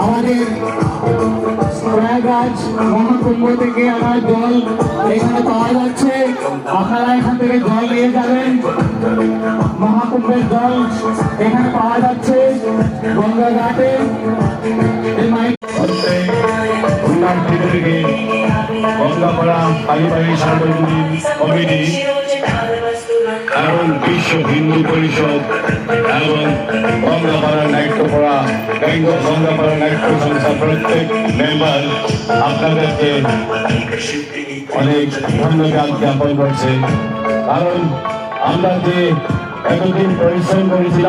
আমাদের প্রয়াগরাজ মহাকুম্ভ থেকে আমার জল এখানে পাওয়া যাচ্ছে। আপনারা এখান থেকে জল নিয়ে যাবেন। মহাকুম্ভের জল এখানে পাওয়া যাচ্ছে গঙ্গা ঘাটে। গঙ্গাপাড়া পারিবারিক সার্বজনীন কমিটি এবং বিশ্ব হিন্দু পরিষদ এবং গঙ্গাপাড়া নাট্যপাড়া গঙ্গাপাড়া নাট্য সংস্থা প্রত্যেক মেম্বার আপনাদেরকে অনেক ধন্যবাদ জ্ঞাপন করছে। কারণ আমরা যে এতদিন পরিশ্রম করেছিলাম